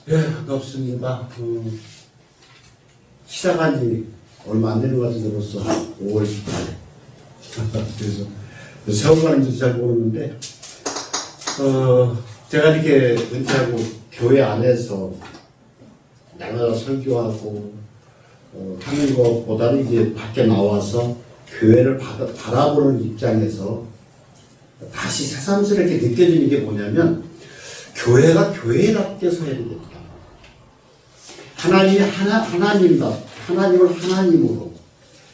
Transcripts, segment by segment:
반갑습니다. 시작한 지 얼마 안 되는 것 같은데 벌써 5월 18일. 그래서 세월 가는지도 잘 모르는데, 제가 이렇게 은퇴하고 교회 안에서 날마다 설교하고, 하는 것보다는 이제 밖에 나와서 교회를 바라보는 입장에서 다시 새삼스럽게 느껴지는 게 뭐냐면, 교회가 교회답게 서야 됩니다. 하나님이 하나님을 하나님으로,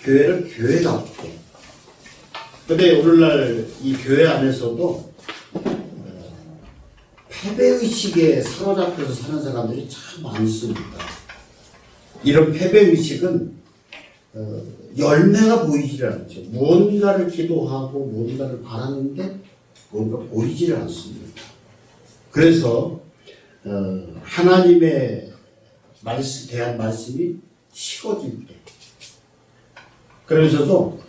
교회를 교회답게. 근데 오늘날 이 교회 안에서도 패배의식에 사로잡혀서 사는 사람들이 참 많습니다. 이런 패배의식은 열매가 보이질 않죠. 무언가를 기도하고 무언가를 바라는데 뭔가 보이질 않습니다. 그래서 하나님의 대한 말씀이 식어질 때, 그러면서도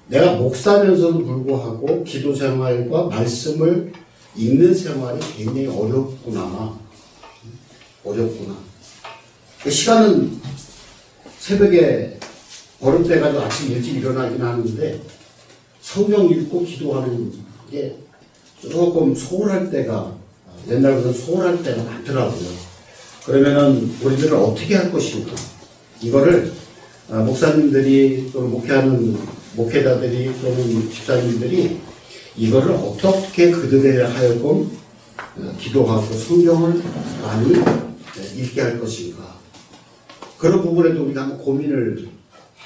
내가 목사면서도 불구하고 기도 생활과 말씀을 읽는 생활이 굉장히 어렵구나. 그 시간은 새벽에 버릇돼가지고 아침 일찍 일어나긴 하는데 성경 읽고 기도하는 게 조금 소홀할 때가, 옛날보다 소홀할 때가 많더라고요. 그러면은 우리들은 어떻게 할 것인가? 이거를 목사님들이 또는 목회하는 목회자들이 또는 집사님들이 이거를 어떻게 그들에 하여금 기도하고 성경을 많이 읽게 할 것인가? 그런 부분에도 우리가 한번 고민을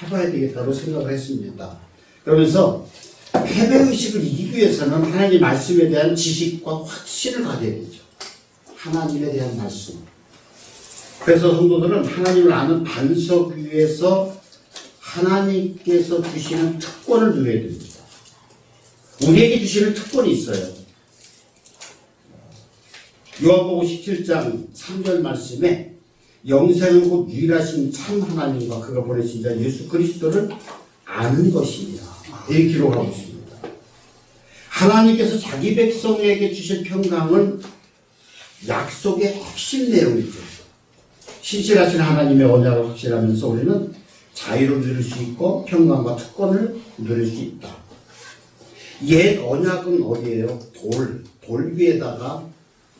해봐야 되겠다고 생각을 했습니다. 그러면서 패배의식을 이기기 위해서는 하나님의 말씀에 대한 지식과 확신을 가져야 되죠. 하나님에 대한 말씀. 그래서 성도들은 하나님을 아는 반석 위에서 하나님께서 주시는 특권을 누려야 됩니다. 우리에게 주시는 특권이 있어요. 요한복음 17장 3절 말씀에 영생은 곧 유일하신 참 하나님과 그가 보내신 자 예수 그리스도를 아는 것이니라. 이렇게 기록하고 있습니다. 하나님께서 자기 백성에게 주신 평강은 약속의 핵심 내용이죠. 신실하신 하나님의 언약을 확신하면서 우리는 자유를 누릴 수 있고 평강과 특권을 누릴 수 있다. 옛 언약은 어디예요? 돌 위에다가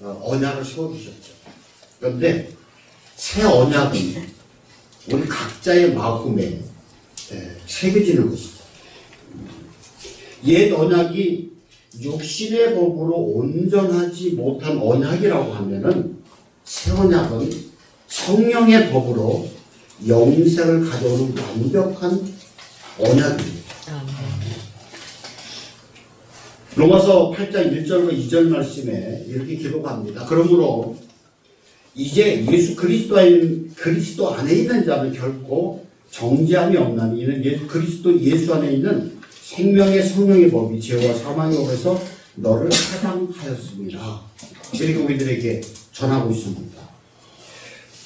언약을 세워주셨죠. 그런데 새 언약은 우리 각자의 마음에 새겨지는 것이죠. 옛 언약이 육신의 법으로 온전하지 못한 언약이라고 하면은 새 언약은 성령의 법으로 영생을 가져오는 완벽한 언약입니다. 로마서 8장 1절과 2절 말씀에 이렇게 기록합니다. 그러므로 이제 예수 그리스도 안에 있는 자는 결코 정죄함이 없나니 이는 예수 안에 있는 생명의 성령의 법이 죄와 사망의 법에서 너를 해방하였습니다. 이렇게 우리들에게 전하고 있습니다.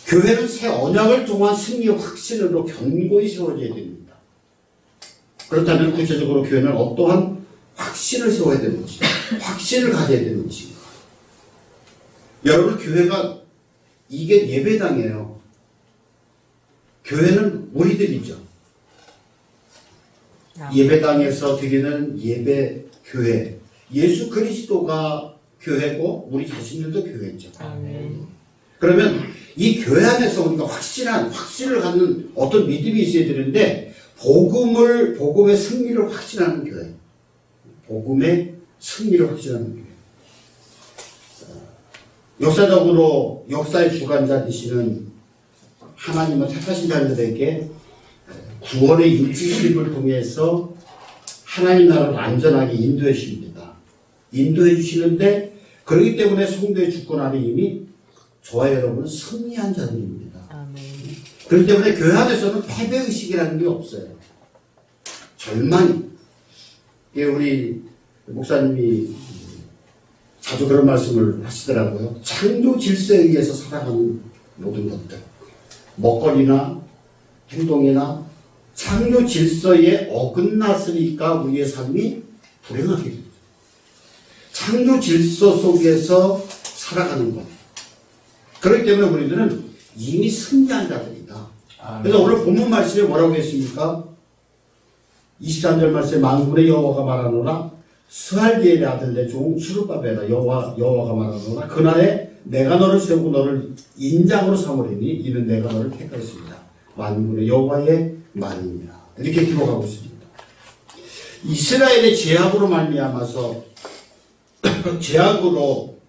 교회는 새 언약을 통한 승리의 확신으로 견고히 세워져야 됩니다. 그렇다면 구체적으로 교회는 어떠한 확신을 세워야 되는 것인가? 확신을 가져야 되는 것인가? 여러분, 교회가 이게 예배당이에요. 교회는 우리들이죠. 예배당에서 드리는 예배 교회. 예수 그리스도가 교회고 우리 자신들도 교회죠. 그러면 이 교회 안에서 우리가 확신을 갖는 어떤 믿음이 있어야 되는데 복음의 승리를 확신하는 교회. 복음의 승리를 확신하는 교회. 역사적으로 역사의 주관자 되시는 하나님은 택하신 자들에게 구원의 인치심을 통해서 하나님 나라를 안전하게 인도해 주십니다. 인도해 주시는데 그렇기 때문에 성도의 주권 안에 이미 저와 여러분은 승리한 자들입니다. 그렇기 때문에 교회 안에서는 패배의식이라는 게 없어요. 절망이. 우리 목사님이 자주 그런 말씀을 하시더라고요. 창조 질서에 의해서 살아가는 모든 것들. 먹거리나 행동이나 창조 질서에 어긋났으니까 우리의 삶이 불행하게 됩니다. 창조 질서 속에서 살아가는 것. 그렇기 때문에 우리들은 이미 승리한 자들이다. 그래서 오늘 본문 말씀에 뭐라고 했습니까? 23절 말씀에 만군의 여호와가 말하노라 스알디엘의 아들 내 종 수르바벨아 여호와가 말하노라 그날에 내가 너를 세우고 너를 인장으로 삼으리니 이는 내가 너를 택하였습니다. 만군의 여호와의 말입니다. 이렇게 기록하고 있습니다. 이스라엘의 죄악으로 말미암아서 죄악으로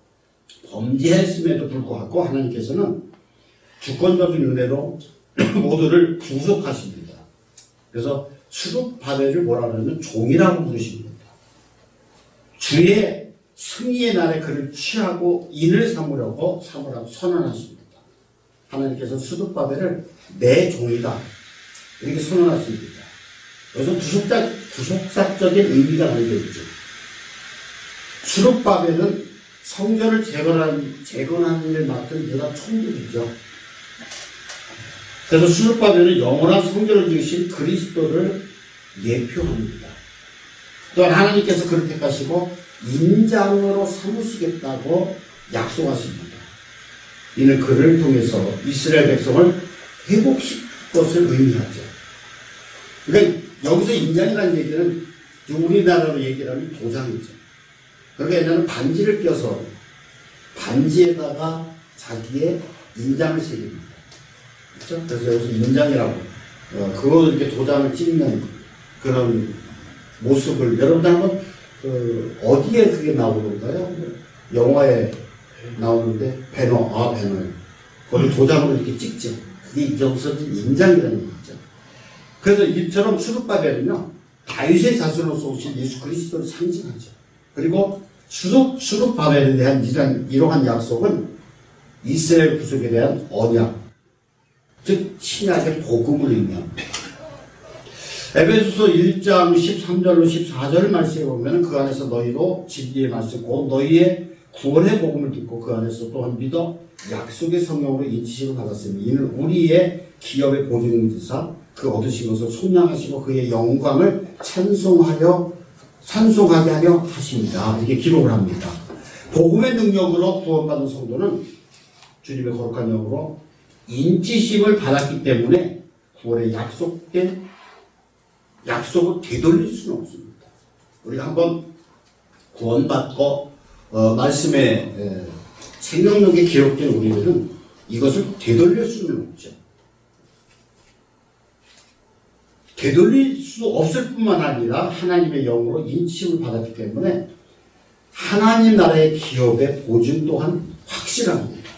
범죄했음에도 불구하고 하나님께서는 주권적인 은혜로 모두를 구속하십니다. 그래서 수룹바벨을 뭐라 그러면 종이라고 부르십니다. 주의 승리의 날에 그를 취하고 인을 삼으라고 선언하십니다. 하나님께서 수룹바벨을 내 종이다 이렇게 선언하십니다. 여기서 구속사적인 의미가 담겨 있죠. 수룹바벨은 성전을 재건하는 일을 맡은 유다 총독이죠. 그래서 수룹바벨은 영원한 성전을 지으신 그리스도를 예표합니다. 또한 하나님께서 그를 택하시고 인장으로 삼으시겠다고 약속하십니다. 이는 그를 통해서 이스라엘 백성을 회복시킬 것을 의미하죠. 그러니까 여기서 인장이라는 얘기는 우리나라로 얘기를 하면 도장이죠. 그러니까 옛날에는 반지를 껴서 반지에다가 자기의 인장을 새깁니다. 그렇죠? 그래서 여기서 인장이라고 그거 이렇게 도장을 찍는 그런 모습을 여러분들 한번 어디에 그게 나오는가요? 영화에 나오는데 배너. 거기 도장으로 이렇게 찍죠. 그게 여기서 인장이라는 얘기죠. 그래서 이처럼 수룹바벨은요 다윗의 자손으로서 오신 예수 그리스도를 상징하죠. 그리고 수룹바벨에 대한 이러한 약속은 이스라엘 구속에 대한 언약, 즉 신약의 복음을 의미합니다. 에베소서 1장 13절로 14절 말씀에 보면 그 안에서 너희로 진리의 말씀 곧 너희의 구원의 복음을 듣고 그 안에서 또한 믿어 약속의 성령으로 인치심을 받았으니 이는 우리의 기업의 보증이사 그 얻으신 것을 속량하시고 그의 영광을 찬송하게 하려 하십니다. 이렇게 기록을 합니다. 복음의 능력으로 구원받은 성도는 주님의 거룩한 영으로 인치심을 받았기 때문에 구원의 약속을 되돌릴 수는 없습니다. 우리가 한번 구원받고 말씀에 생명력에 기록된 우리들은 이것을 되돌릴 수는 없죠. 되돌릴 수 없을 뿐만 아니라 하나님의 영으로 인침을 받았기 때문에 하나님 나라의 기업의 보증 또한 확실합니다.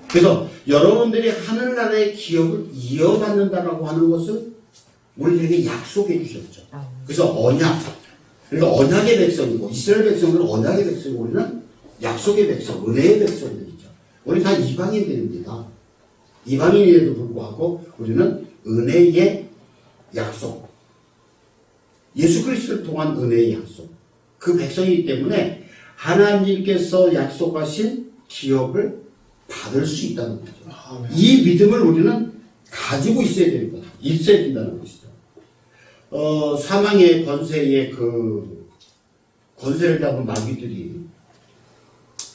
그래서 여러분들이 하늘나라의 기업을 이어받는다라고 하는 것을 우리에게 약속해 주셨죠. 그래서 언약, 그러니까 언약의 백성이고 이스라엘 백성들은 언약의 백성이고 우리는 약속의 백성, 은혜의 백성들이죠. 우리 다 이방인들입니다. 이방인에도 불구하고 우리는 은혜의 약속, 예수 그리스도를 통한 은혜의 약속, 그 백성이기 때문에 하나님께서 약속하신 기업을 받을 수 있다는 거죠. 이 믿음을 우리는 가지고 있어야 된다는 것이죠. 사망의 권세의 그 권세를 잡은 마귀들이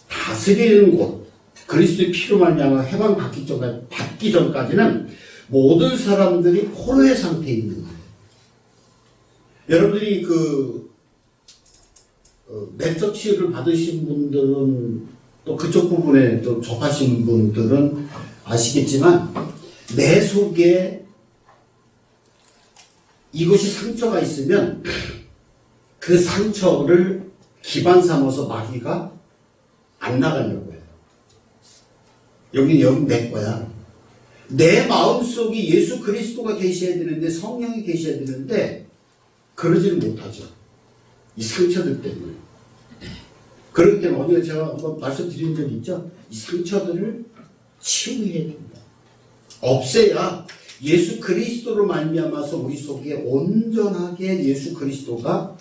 다스리는 곳, 그리스도의 피로 말미암아 해방받기 전까지는 모든 사람들이 포로의 상태에 있는 거예요. 여러분들이 내적 치유를 받으신 분들은 또 그쪽 부분에 또 접하신 분들은 아시겠지만 내 속에 이것이 상처가 있으면 그 상처를 기반 삼아서 마귀가 안 나가려고 해요. 여기 내 거야. 내 마음속에 예수 그리스도가 계셔야 되는데 성령이 계셔야 되는데 그러지는 못하죠. 이 상처들 때문에. 그렇기 때문에 어디가 제가 한번 말씀드린 적이 있죠. 이 상처들을 치유해야 됩니다. 없애야 예수 그리스도로 말미암아서 우리 속에 온전하게 예수 그리스도가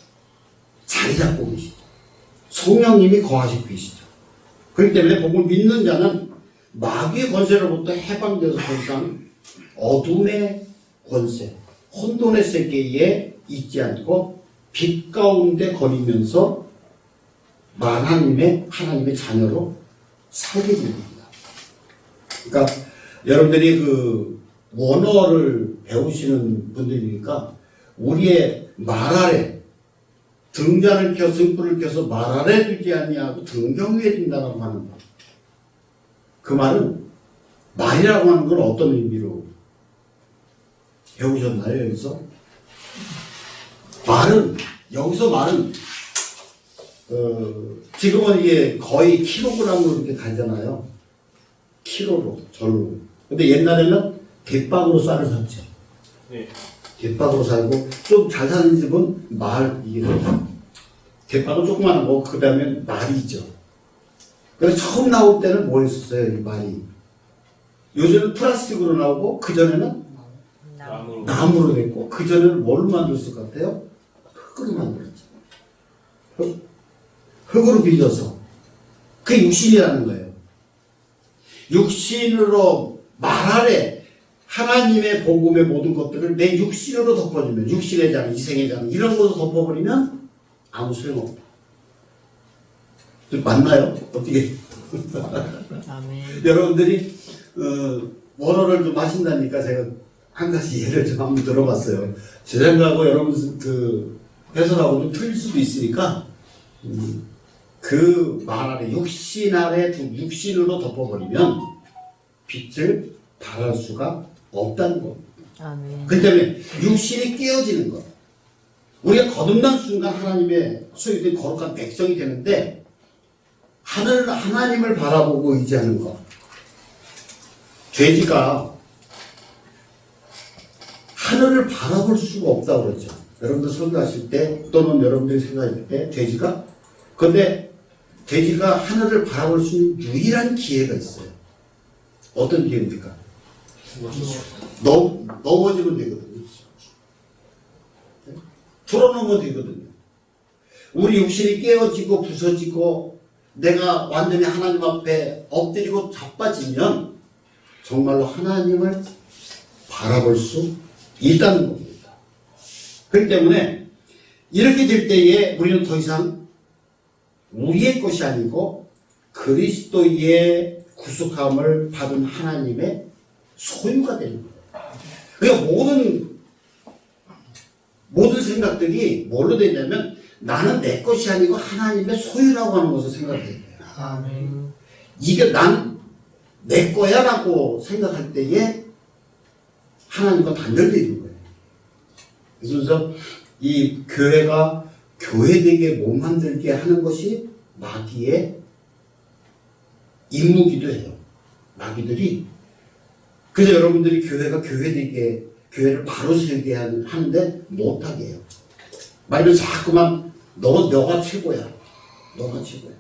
자리 잡고 계시죠. 성령님이 거하시고 계시죠. 그렇기 때문에 복음을 믿는 자는 마귀의 권세로부터 해방돼서 더 이상 어둠의 권세, 혼돈의 세계에 있지 않고 빛 가운데 거리면서 하나님의 자녀로 살게 됩니다. 그러니까 여러분들이 그 원어를 배우시는 분들이니까 우리의 말 아래 등잔을 켜 등불을 켜서 말 아래 두지 아니하고 등경 위에 둔다라고 하는 것. 그 말은 말이라고 하는 걸 어떤 의미로 배우셨나요? 여기서 말은 지금은 이게 거의 킬로그램으로 이렇게 가잖아요. 킬로로 절로. 근데 옛날에는 대박으로 쌀을 샀죠. 네. 대박으로 살고 좀 잘 사는 집은 이게 대박은 조그마한 거, 그 다음에 말이죠. 그래서 처음 나올 때는 뭐 했었어요, 이 말이. 요즘은 플라스틱으로 나오고, 그전에는 나무로 됐고, 그전에는 뭘로 만들었을 것 같아요? 흙으로 만들었죠. 흙으로 빚어서. 그게 육신이라는 거예요. 육신으로 말 아래 하나님의 복음의 모든 것들을 내 육신으로 덮어주면, 육신의 장, 이생의 장, 이런 것으로 덮어버리면 아무 소용없다. 맞나요? 어떻게? 아멘. 여러분들이 원어를 좀 하신다니까 제가 한 가지 예를 좀 한번 들어봤어요. 제 생각하고 여러분 그 해설하고 좀 틀릴 수도 있으니까 그 말 아래 육신 아래 육신으로 덮어버리면 빛을 발할 수가 없다는 겁니다. 아멘. 그 때문에 육신이 깨어지는 것. 우리가 거듭난 순간 하나님의 소유된 거룩한 백성이 되는데 하나님을 바라보고 의지하는 것. 죄지가 하늘을 바라볼 수가 없다고 그랬죠. 여러분들 설교하실 때 또는 여러분들이 생각할 때 돼지가 근데 돼지가 하늘을 바라볼 수 있는 유일한 기회가 있어요. 어떤 기회입니까? 넘어지면 되거든요. 풀어놓으면 되거든요. 우리 육신이 깨어지고 부서지고 내가 완전히 하나님 앞에 엎드리고 자빠지면 정말로 하나님을 바라볼 수 있다는 겁니다. 그렇기 때문에 이렇게 될 때에 우리는 더 이상 우리의 것이 아니고 그리스도의 구속함을 받은 하나님의 소유가 되는 거예요. 그러니까 모든 생각들이 뭘로 되냐면 나는 내 것이 아니고 하나님의 소유라고 하는 것을 생각해야 돼요. 아멘. 이게 난 내 거야 라고 생각할 때에 하나님과 단절되어 있는 거예요. 그래서 이 교회가 교회되게 몸 만들게 하는 것이 마귀의 임무기도 해요. 마귀들이. 그래서 여러분들이 교회가 교회되게 교회를 바로 세우게 하는데 못하게 해요. 마귀는 자꾸만 너가 최고야. 너가 최고야.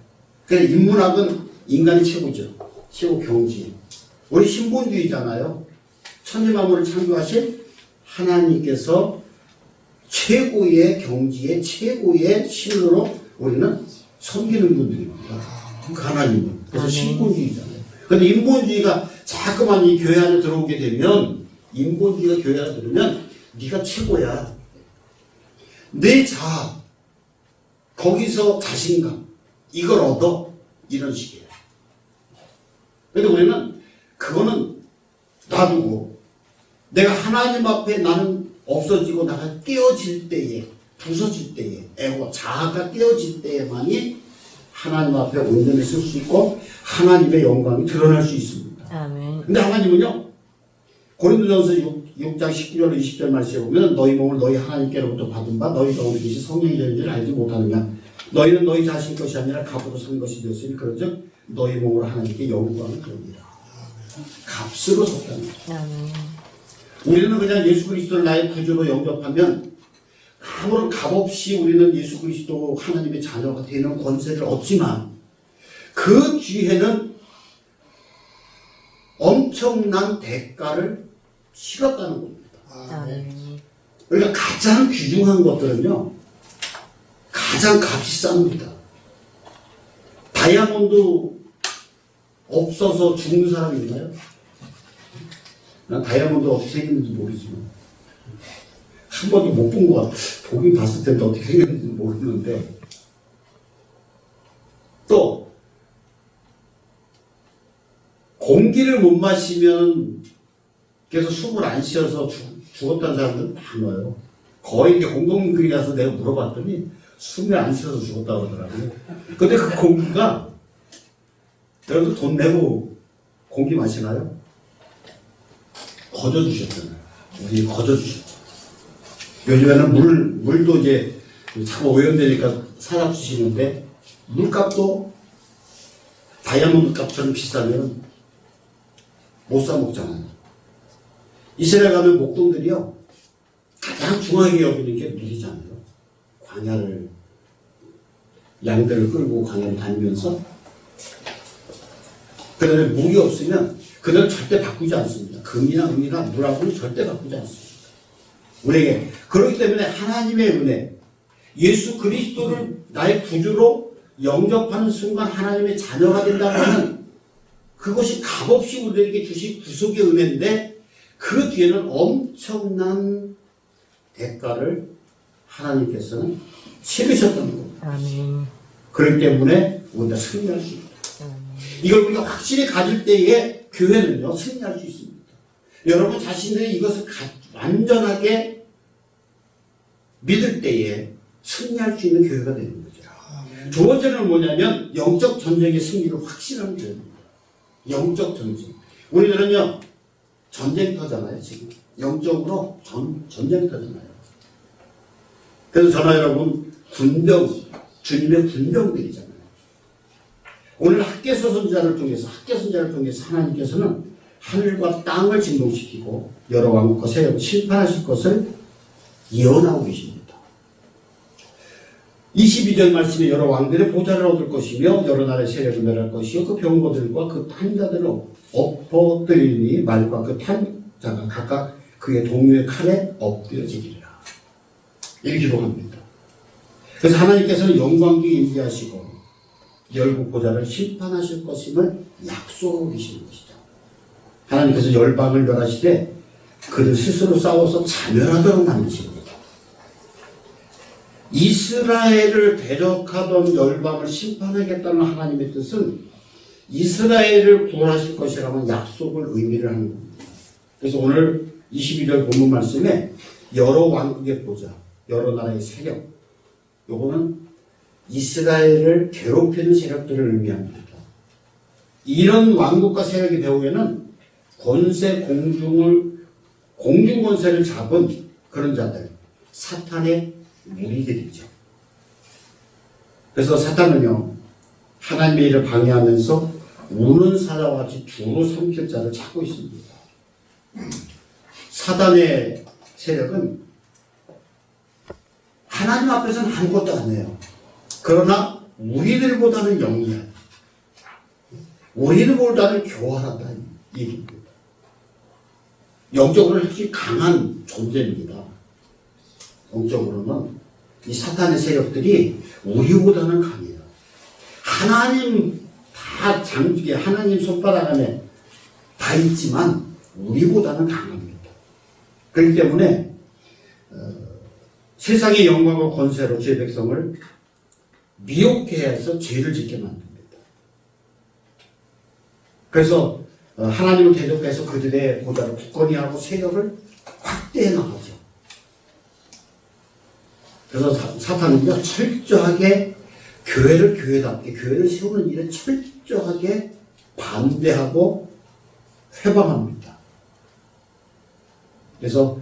그래서 인문학은 인간이 최고죠. 최고 경지. 우리 신본주의잖아요. 천지만물을 창조하신 하나님께서 최고의 경지에 최고의 신으로 우리는 섬기는 분들입니다. 그 하나님은. 그래서 신본주의잖아요. 그런데 인본주의가 자꾸만 이 교회 안에 들어오게 되면 인본주의가 교회 안에 들어오면 네가 최고야. 내 자아 거기서 자신감 이걸 얻어 이런 식이에요. 그런데 우리는 그거는 놔두고 내가 하나님 앞에 나는 없어지고 나가 깨어질 때에 부서질 때에 에고 자아가 깨어질 때에만이 하나님 앞에 온전히 쓸 수 있고 하나님의 영광이 드러날 수 있습니다. 아멘. 근데 하나님은요 고린도전서 6장 19절 20절 말씀에 보면 너희 몸을 너희 하나님께로부터 받은 바 너희 가운데 계신 성령이 되는지를 알지 못하느냐 너희는 너희 자신 것이 아니라 값으로 산 것이 되었으니 그런즉 너희 몸으로 하나님께 영광을 돌리라. 값으로 샀다는 거예요. 아멘. 우리는 그냥 예수 그리스도를 나의 구주로 영접하면 아무런 값없이 우리는 예수 그리스도 하나님의 자녀가 되는 권세를 얻지만 그 뒤에는 엄청난 대가를 치렀다는 겁니다. 아멘. 그러니까 가장 귀중한 것들은요 가장 값이 쌉니다. 다이아몬드 없어서 죽는 사람이 있나요? 난 다이아몬드 어떻게 생겼는지 모르지만 한 번도 못 본 것 같아. 보긴 봤을 텐데 어떻게 생겼는지 모르는데 또 공기를 못 마시면 그래서 숨을 안 쉬어서 죽었다는 사람들 많아요. 거의 이제 공동묘에 가서 내가 물어봤더니 숨을 안 쉬어서 죽었다고 하더라고요. 근데 그 공기가 여러분 돈 내고 공기 마시나요? 거저주셨잖아요. 우리 거저주셨죠. 요즘에는 물도 이제 자꾸 오염되니까 사다 주시는데 물값도 다이아몬드 값처럼 비싸면 못 사 먹잖아요. 이스라엘 가면 목동들이요 가장 중요하게 여기는 게 물이잖아요. 광야를 양들을 끌고 광야를 다니면서 그다음에 물이 없으면 그들은 절대 바꾸지 않습니다. 금이나 은이나 물하고는 절대 바꾸지 않습니다. 우리에게 그렇기 때문에 하나님의 은혜, 예수 그리스도를 나의 구주로 영접하는 순간 하나님의 자녀가 된다고 하는 그것이 값없이 우리에게 주신 구속의 은혜인데 그 뒤에는 엄청난 대가를 하나님께서는 치르셨다는 겁니다. 아멘. 그렇기 때문에 우리가 승리할 수 있다. 이걸 우리가 확실히 가질 때에 교회는요 승리할 수 있습니다. 여러분 자신들이 이것을 완전하게 믿을 때에 승리할 수 있는 교회가 되는 거죠. 두 번째는 뭐냐면 영적 전쟁의 승리를 확신하는 교회입니다. 영적 전쟁. 우리들은요 전쟁터잖아요. 지금 영적으로 전쟁터잖아요. 그래서 저나 여러분 주님의 군병들이잖아요. 오늘 학개서 선지자를 통해서 하나님께서는 하늘과 땅을 진동시키고 여러 왕국과 세력을 심판하실 것을 예언하고 계십니다. 22절 말씀에 여러 왕들의 보좌를 얻을 것이며 여러 나라의 세력을 멸할 것이요 그 병거들과 그 탄자들을 엎어뜨리니 말과 그 탄자가 각각 그의 동료의 칼에 엎드려지리라. 이렇게 기록합니다. 그래서 하나님께서는 영광기 임재하시고 열국 보좌를 심판하실 것임을 약속하고 계시는 것이죠. 하나님께서 열방을 멸하시되 그들 스스로 싸워서 자멸하도록 만드십니다. 이스라엘을 대적하던 열방을 심판하겠다는 하나님의 뜻은 이스라엘을 구원하실 것이라는 약속을 의미를 하는 겁니다. 그래서 오늘 22절 본문 말씀에 여러 왕국의 보좌, 여러 나라의 세력, 요거는 이스라엘을 괴롭히는 세력들을 의미합니다. 이런 왕국과 세력의 배후에는 권세 공중 권세를 잡은 그런 자들, 사탄의 무리들이죠. 그래서 사탄은요 하나님의 일을 방해하면서 우는 사자와 같이 주로 삼킬 자를 찾고 있습니다. 사단의 세력은 하나님 앞에서는 아무것도 안 해요. 그러나 우리들보다는 영리하다. 우리들보다는 교활하다. 이 얘기입니다. 영적으로는 훨씬 강한 존재입니다. 영적으로는 이 사탄의 세력들이 우리보다는 강해요. 하나님 다 장기에 하나님 손바닥 안에 다 있지만 우리보다는 강합니다. 그렇기 때문에 세상의 영광과 권세로 주의 백성을 미혹해 해서 죄를 짓게 만듭니다. 그래서 하나님을 대적해서 그들의 보좌를 굳건히 하고 세력을 확대해 나가죠. 그래서 사탄은요 철저하게 교회를 교회답게 교회를 세우는 일에 철저하게 반대하고 회방합니다. 그래서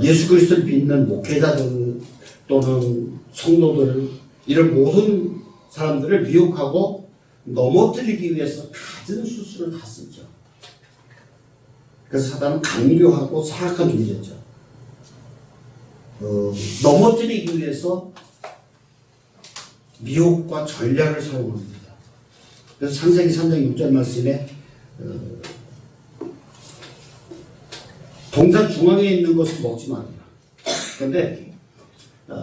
예수 그리스도를 믿는 목회자들 또는 성도들 이런 모든 사람들을 미혹하고 넘어뜨리기 위해서 갖은 수술을 다 쓰죠. 그래서 사단은 강교하고 사악한 존재죠. 넘어뜨리기 위해서 미혹과 전략을 사용합니다. 그래서 창세기 3장 6절 말씀에 동산 중앙에 있는 것을 먹지 말라. 그런데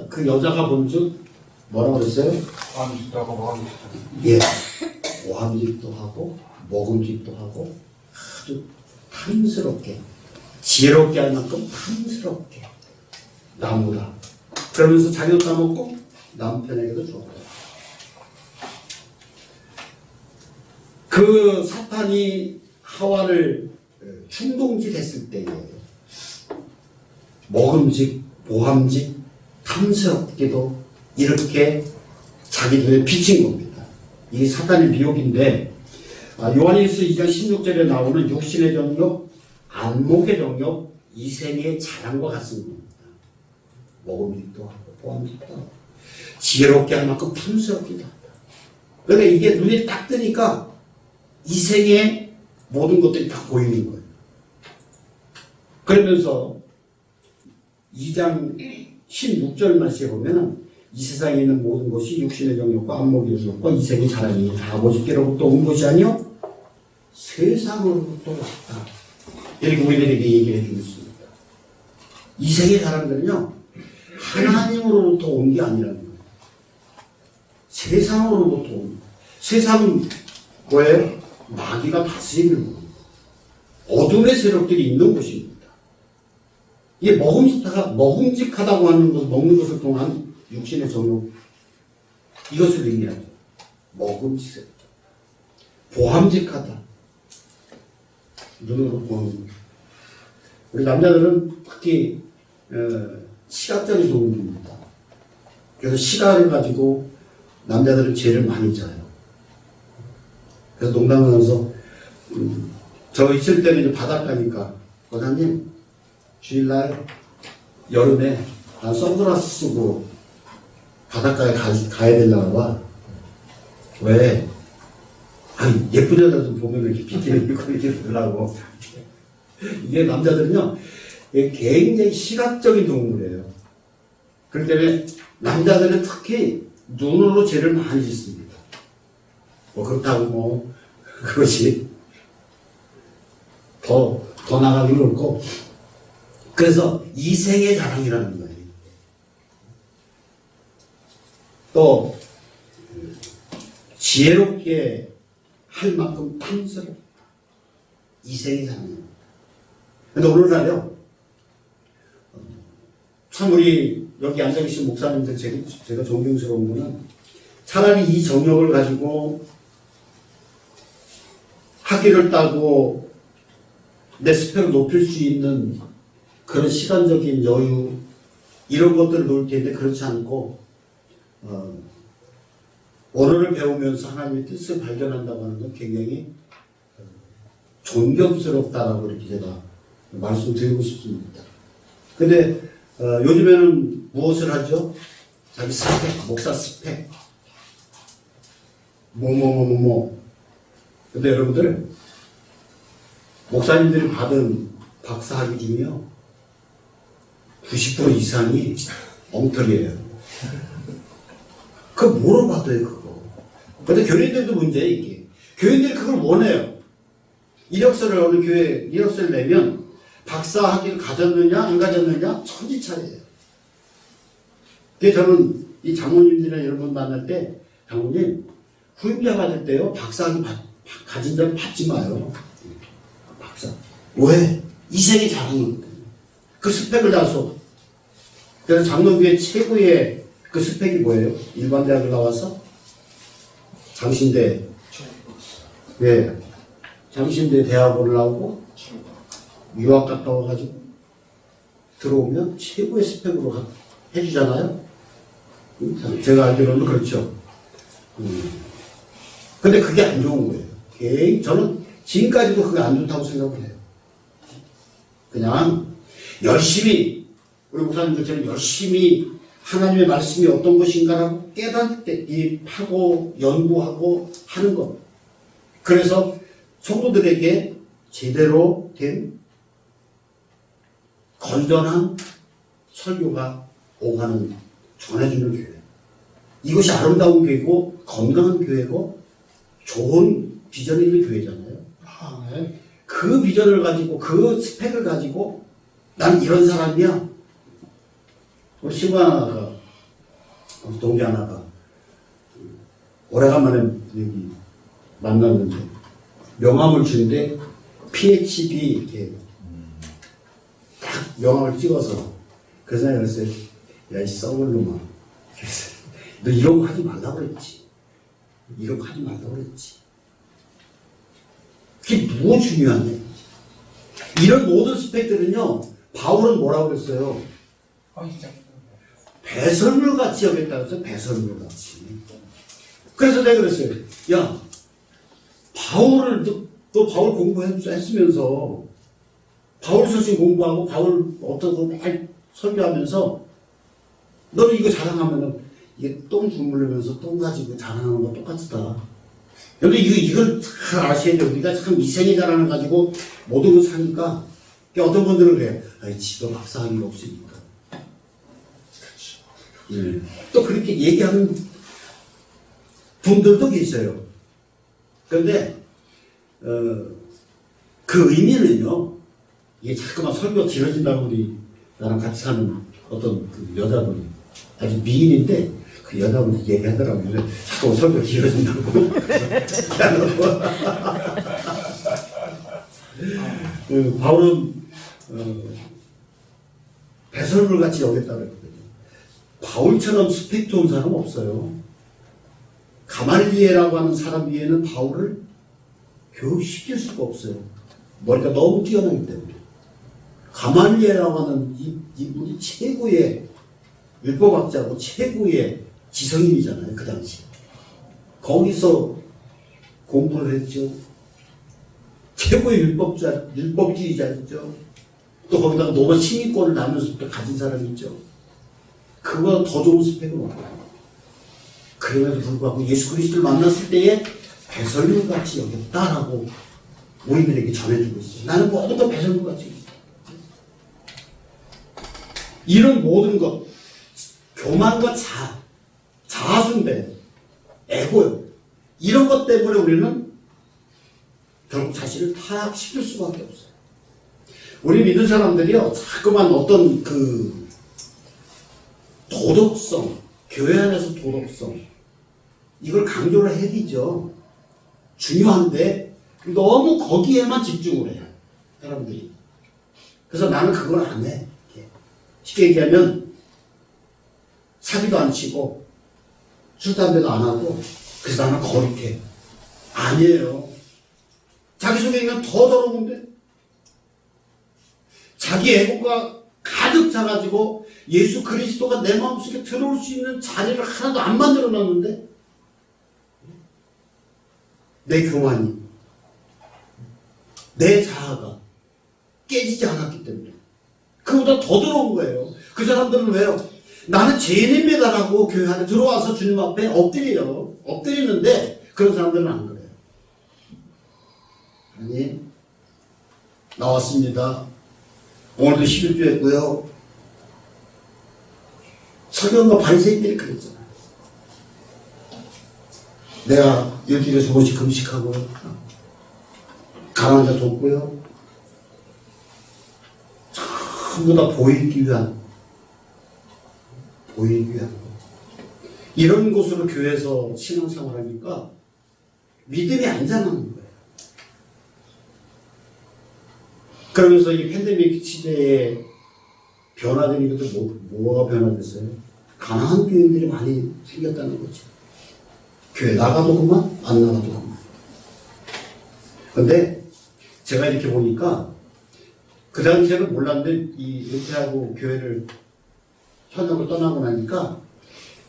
그 여자가 본즉 뭐라고 그랬어요? 오함직도 하고 먹음직도. 예, 오함직도 하고 먹음직도 하고 아주 탐스럽게 지혜롭게 할 만큼 탐스럽게 나무라. 그러면서 자기도 따먹고 남편에게도 줬고. 그 사탄이 하와를 충동짓 했을 때에 먹음직, 모함직, 탐스럽게도 이렇게 자기들을 비친 겁니다. 이게 사탄의 미혹인데 요한일서 2장 16절에 나오는 육신의 정욕, 안목의 정욕, 이생의 자랑과 같습니다. 먹음직도 하고 보함직도 하고 지혜롭게 할 만큼 탐스럽기도 하다. 그러니까 이게 눈에 딱 뜨니까 이생의 모든 것들이 다 보이는 거예요. 그러면서 2장 16절 말씀에 보면은 이 세상에 있는 모든 것이 육신의 정욕과 안목의 정욕과 이생의 자랑이 다 아버지께로부터 온 것이 아니요 세상으로부터 왔다. 이렇게 우리들에게 얘기해 주고 있습니다. 이생의 자랑들은요 하나님으로부터 온 게 아니라는 거예요. 세상으로부터 온 거예요. 세상은 뭐예요? 마귀가 다스리는 거예요. 어둠의 세력들이 있는 곳입니다. 이게 먹음직하다고 하는 것, 먹는 것을 통한 육신의 정욕, 이것을 의미하죠. 먹음직, 보함직하다. 눈으로 보는 것. 우리 남자들은 특히 시각적인 동물입니다. 그래서 시각을 가지고 남자들은 죄를 많이 져요. 그래서 농담하면서 저 있을 때는 이제 바닷가니까 권사님 주일날 여름에 난 선글라스 쓰고 바닷가에 가야 되려고 봐. 왜? 아니 예쁜 여자 좀 보면 이렇게 비키니 입고 이렇게 보려고. 이게 남자들은요 굉장히 시각적인 동물이에요. 그렇기 때문에 남자들은 특히 눈으로 죄를 많이 짓습니다. 뭐 그렇다고 뭐 그것이 더 나가기는 그렇고, 그래서 이생의 자랑이라는 거예요. 또 지혜롭게 할 만큼 탐스럽다. 이생의 자랑입니다. 근데 오늘날요 참 우리 여기 앉아 계신 목사님들 제가 존경스러운 거는 차라리 이 정력을 가지고 학위를 따고 내 스펙을 높일 수 있는 그런 시간적인 여유 이런 것들을 놓을 텐데 그렇지 않고 언어를 배우면서 하나님의 뜻을 발견한다고 하는 건 굉장히 존경스럽다라고 이렇게 제가 말씀드리고 싶습니다. 근데 요즘에는 무엇을 하죠? 자기 스펙, 목사 스펙 근데 여러분들 목사님들이 받은 박사학위 중에요 90% 이상이 엉터리예요. 그거 뭐로 받아요 그거. 근데 교인들도 문제예요 이게. 교인들이 그걸 원해요. 이력서를 어느 교회에 이력서를 내면 박사학위를 가졌느냐 안 가졌느냐 천지차례예요. 그래서 저는 이 장모님들이나 이런 분 만날 때 장모님 후임자 받을 때요 박사학위 가진 자를 받지 마요. 박사. 왜? 이생이 자랑이거든요. 그 스펙을 다서. 그래서 장로교회 최고의 그 스펙이 뭐예요? 일반 대학을 나와서 장신대, 네, 장신대 대학원을 나오고 유학 갔다 와가지고 들어오면 최고의 스펙으로 해주잖아요. 제가 알기로는 그렇죠. 근데 그게 안 좋은 거예요. 저는 지금까지도 그게 안 좋다고 생각을 해요. 그냥 열심히 우리 목사님들처럼 열심히 하나님의 말씀이 어떤 것인가라고 깨닫게 하고 연구하고 하는 것. 그래서 성도들에게 제대로 된 건전한 설교가 오가는 전해주는 교회. 이것이 아름다운 교회고 건강한 교회고 좋은 비전이 있는 교회잖아요. 그 비전을 가지고 그 스펙을 가지고 난 이런 사람이야. 우리 친구 하나가 동기 하나가 오래간만에 여기 만났는데 명함을 주는데 PhD 이렇게 딱 명함을 찍어서 그 사람이 그랬어요. 야, 이 썩을 놈아. 너 이런 거 하지 말라고 그랬지. 이런 거 하지 말라고 그랬지. 그게 무엇 중요하냐. 이런 모든 스펙들은요, 바울은 뭐라고 그랬어요? 아, 진짜. 배설물 같이 여겼다 그래서 배설물 같이. 그래서 내가 그랬어요. 야, 바울을, 너 바울 공부했으면서, 바울 서신 공부하고, 바울 어떤 거 막 설교하면서, 너는 이거 자랑하면은, 이게 똥 주물르면서 똥 가지고 자랑하는 거 똑같다. 근데 이걸 잘 아셔야 돼요. 우리가 참 이생의 자랑을 가지고 모든 걸 사니까, 어떤 분들은 그래요. 아이, 지가 박사학위가 없으니까. 또 그렇게 얘기하는 분들도 계셔요. 그런데 그 의미는요, 이게 자꾸만 설교가 길어진다고 우리 나랑 같이 사는 어떤 그 여자분이 아주 미인인데 그 여자분이 얘기하더라고요. 그래서 자꾸 설교가 길어진다고. 바울은 배설물 같이 여겼다고 했거든요. 바울처럼 스펙 좋은 사람 없어요. 가말리엘이라고 하는 사람 위에는 바울을 교육시킬 수가 없어요. 머리가 너무 뛰어나기 때문에. 가말리엘이라고 하는 이분이 최고의 율법학자고 최고의 지성인이잖아요. 그 당시에. 거기서 공부를 했죠. 최고의 율법주의자였죠. 또 거기다가 노벨 시민권을 나누면서 또 가진 사람이 있죠. 그거보다 더 좋은 스펙은 없어요. 그럼에도 불구하고 예수 그리스도를 만났을 때에 배설물같이 여겼다라고 우리들에게 전해주고 있어요. 나는 모든 걸 배설물같이 여겼다. 이런 모든 것, 교만과 자아숭배, 에고요. 이런 것 때문에 우리는 결국 자신을 타락시킬 수밖에 없어요. 우리 믿는 사람들이요, 자꾸만 어떤 그 도덕성, 교회 안에서 도덕성, 이걸 강조를 해야죠. 중요한데 너무 거기에만 집중을 해요. 사람들이. 그래서 나는 그걸 안 해. 쉽게 얘기하면 사기도 안 치고 술, 담배도 안 하고 그래서 나는 거룩해. 아니에요. 자기소개는 더 더러운데 자기 애고가 가득 차가지고 예수 그리스도가 내 마음속에 들어올 수 있는 자리를 하나도 안 만들어 놨는데 내 교만이 내 자아가 깨지지 않았기 때문에 그보다 더 더러운 거예요. 그 사람들은 왜요? 나는 죄인입니다라고 교회 안에 들어와서 주님 앞에 엎드려요. 엎드리는데 그런 사람들은 안 그래요. 아니, 나왔습니다. 오늘도 11조 했고요. 서기관과 바리새인들이 그랬잖아요. 내가 일주일에 2번씩 금식하고요. 가난한 자 돕고요. 전부 다 보이기 위한 이런 곳으로 교회에서 신앙생활하니까 믿음이 안 자라는 거예요. 그러면서 이 팬데믹 시대에 변화된 것도 뭐가 변화됐어요? 가난한 교인들이 많이 생겼다는 거죠. 교회 나가도 그만, 안 나가도 그만. 근데 제가 이렇게 보니까 그 당시에는 몰랐는데 이 은퇴하고 교회를 현역을 떠나고 나니까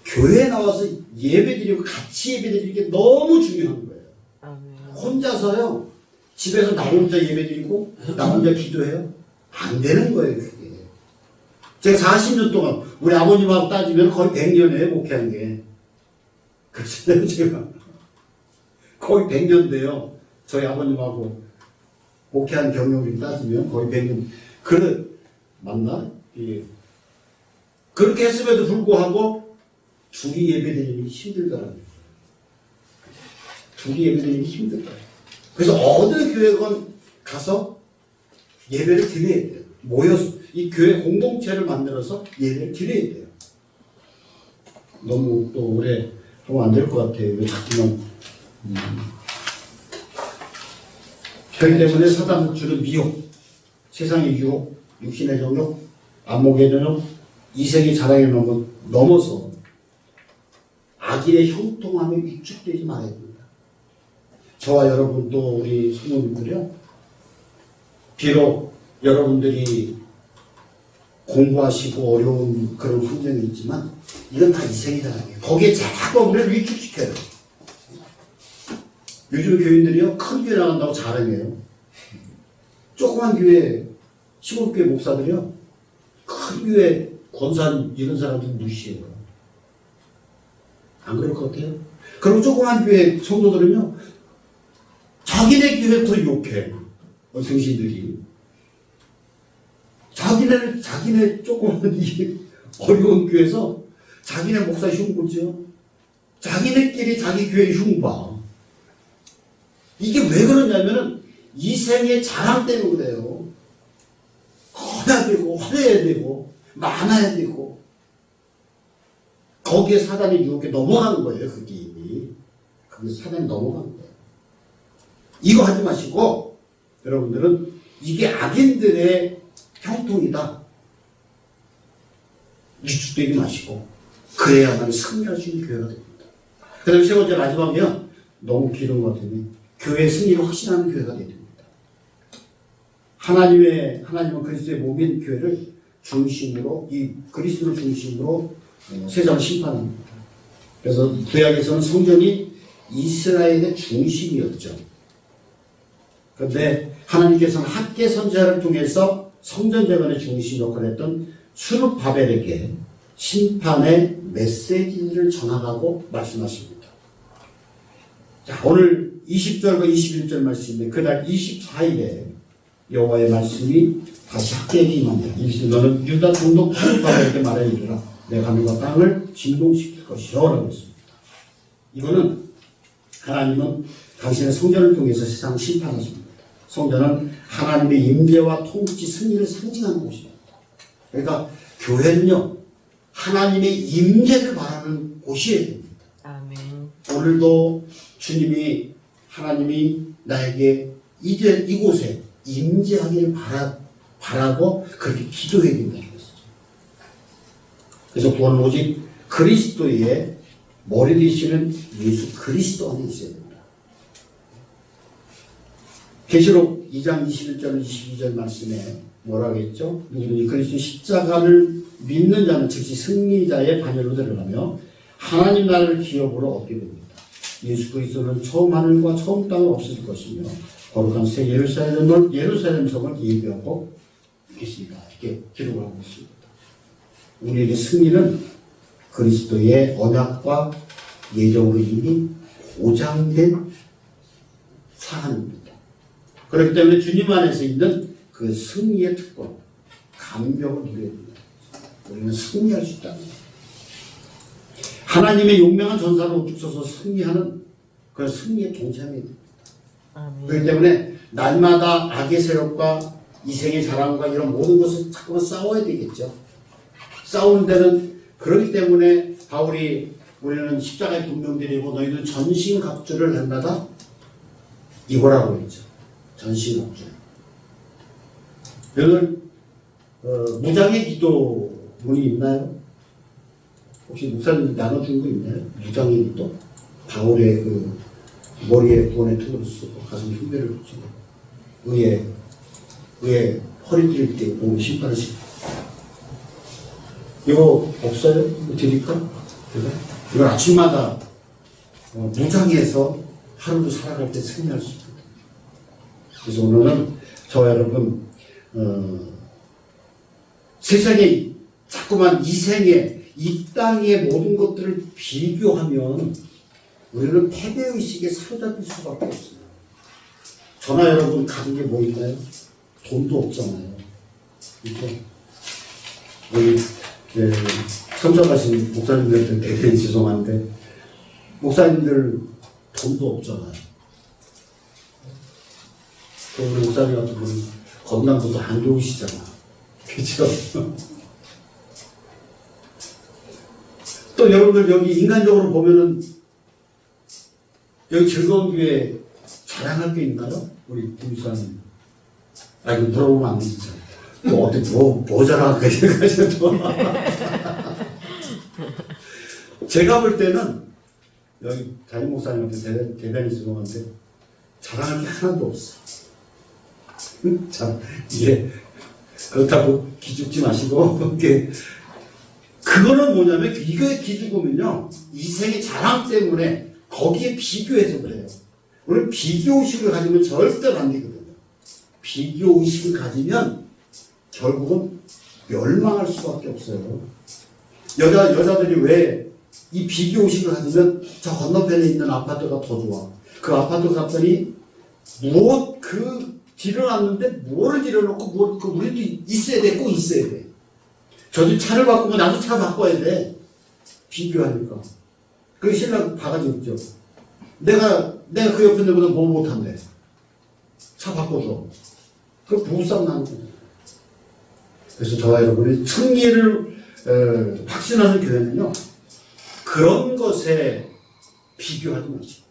교회에 나와서 예배드리고 같이 예배드리는 게 너무 중요한 거예요. 아멘. 혼자서요. 집에서 나 혼자 예배드리고 나 혼자 기도해요. 안 되는 거예요. 그게. 제가 40년 동안 우리 아버님하고 따지면 거의 100년이에요. 목회한 게. 그렇잖아요. 제가 거의 100년 돼요. 저희 아버님하고 목회한 경력을 따지면 거의 100년. 그래 맞나? 예. 그렇게 했음에도 불구하고 둘이 예배드리기 힘들더라고요. 둘이 예배드리기 힘들더라고요. 그래서 어느 교회건 가서 예배를 드려야 돼요. 모여서 이 교회 공동체를 만들어서 예배를 드려야 돼요. 너무 또 오래 하면 안 될 것 같아요. 왜 자꾸만 그렇기 때문에 사단은 주는 미혹, 세상의 유혹, 육신의 정욕, 안목의 정욕, 이생의 자랑에 넘어서 악인의 형통함에 위축되지 말아야 됩니다. 저와 여러분 또 우리 성도님들이요. 비록 여러분들이 공부하시고 어려운 그런 환경이 있지만 이건 다 이생이잖아요. 거기에 자꾸 우리를 위축시켜요. 요즘 교인들이요. 큰 교회 나간다고 자랑해요. 조그만 교회, 시골 교회 목사들이요. 큰 교회 권사 이런 사람들 무시해요. 안 그럴 것 같아요? 그리고 조그만 교회 성도들은요. 자기네 교회부터 욕해. 등신들이. 자기네 조그만 이 어려운 교회에서 자기네 목사 흉보죠. 자기네끼리 자기 교회 흉봐. 이게 왜 그러냐면은 이생의 자랑 때문에 그래요. 커야 되고 화려해야 되고 많아야 되고 거기에 사단의 유혹에 넘어가는 거예요. 그게 이미. 그게 사단이 넘어가는 거예요. 이거 하지 마시고 여러분들은 이게 악인들의 형통이다. 위축되지 마시고 그래야만 승리할 수 있는 교회가 됩니다. 그 다음에 세 번째 마지막이요. 너무 길은 것 같으니 교회 승리를 확신하는 교회가 되야 됩니다. 하나님은 그리스도의 몸인 교회를 중심으로 이 그리스도를 중심으로 세상을 심판합니다. 그래서 구약에서는 성전이 이스라엘의 중심이었죠. 그런데 하나님께서는 학계 선지자를 통해서 성전 재건의 중심 역할을 했던 수르바벨에게 심판의 메시지를 전하라고 말씀하십니다. 자, 오늘 20절과 21절 말씀인데 그날 24일에 여호와의 말씀이 다시 학계에게 임합니다. 이르시되 너는 유다 동독 수르바벨에게 말하여 이르라 내가 하늘과 땅을 진동시킬 것이요 라고 했습니다. 이거는 하나님은 당신의 성전을 통해서 세상을 심판하십니다. 성전은 하나님의 임재와 통치 승리를 상징하는 곳입니다. 그러니까 교회는요 하나님의 임재를 바라는 곳이어야 됩니다. 아멘. 오늘도 하나님이 나에게 이제 이곳에 임재하기를 바라고 그렇게 기도해야 된다는 것이죠. 그래서 구원은 오직 그리스도의 머리 되시는 예수 그리스도 안에 있어야 됩니다. 계시록 2장 21절 22절 말씀에 뭐라고 했죠? 누구든지 그리스도 십자가를 믿는 자는 즉시 승리자의 반열로 들어가며 하나님 나라를 기업으로 얻게 됩니다. 예수 그리스도는 처음 하늘과 처음 땅을 없애줄 것이며 거룩한 새 예루살렘 성을 예비하고 계십니다. 이렇게 기록을 하고 있습니다. 우리에게 승리는 그리스도의 언약과 예정으로 이미 보장된 사안입니다. 그렇기 때문에 주님 안에서 있는 그 승리의 특권, 감격을 누려야 됩니다. 우리는 승리할 수 있다는 거예요. 하나님의 용맹한 전사로 우뚝 서서 승리하는 그 승리의 동참이 됩니다. 아멘. 그렇기 때문에 날마다 악의 세력과 이생의 자랑과 이런 모든 것을 자꾸만 싸워야 되겠죠. 싸우는 데는 그렇기 때문에 우리는 십자가의 분명들이고 너희는 전신갑주를 한다다 이거라고 했죠. 전신갑주. 여러분 무장의 기도문이 있나요? 혹시 목사님 나눠준 거 있나요? 무장의 기도? 바울의 그 머리에 구원의 투구를 쓰고 가슴 흉배를 붙이고 의에 허리띠를 띠고 몸을 심판을 시키고 이거 없어요? 이거 드릴까? 이걸 아침마다 무장해서 하루를 살아갈 때 승리할 수 있거든요. 그래서 오늘은 저와 여러분 세상에 자꾸만 이 생에 이 땅의 모든 것들을 비교하면 우리는 패배의식에 사로잡힐 수밖에 없어요. 저나 여러분 가진 게 뭐 있나요? 돈도 없잖아요. 이렇게 우리 참석하신 목사님들한테 대단히 죄송한데 목사님들 돈도 없잖아요. 또 우리 목사님 같은 분은 건강도 안 좋으시잖아. 그렇죠? 또 여러분들 여기 인간적으로 보면은 여기 즐거운 교회 자랑할 게 있나요? 우리 김수환님. 이거 물어보면 안 되죠. 또 어떻게 뭐 자랑할까 생각하셔도. 제가 볼 때는 여기 담임 목사님한테 대단히 죄송한데 자랑할 게 하나도 없어. 자, 이게 그렇다고 기죽지 마시고 이렇게 그거는 뭐냐면 이거에 기죽으면요 이생의 자랑 때문에 거기에 비교해서 그래요. 우리 비교의식을 가지면 절대 안 되거든요. 비교의식을 가지면 결국은 멸망할 수밖에 없어요. 여자들이 왜 이 비교의식을 가지면 저 건너편에 있는 아파트가 더 좋아. 그 아파트 갔더니 들여놨는데 뭐를 들여놓고 우리도 있어야 돼. 꼭 있어야 돼. 저 집 차를 바꾸면 나도 차 바꿔야 돼. 비교하니까. 그 신랑 바가지 없죠. 내가 그 옆에 있는 거는 뭐 못한대. 차 바꿔줘. 그 부부싸움 나는 거죠. 그래서 저와 여러분이 승리를 확신하는 교회는요. 그런 것에 비교하지 마시고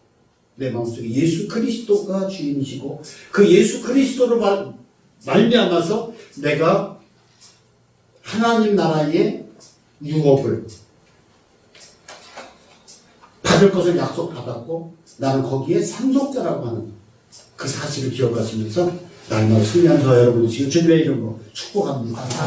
내 마음속에 예수 그리스도가 주인이시고 그 예수 그리스도로 말미암아서 내가 하나님 나라의 유업을 받을 것을 약속받았고 나는 거기에 상속자라고 하는 그 사실을 기억하시면서 날마다 승리하는 저와 여러분이 지금 주님의 이름으로 축복합니다.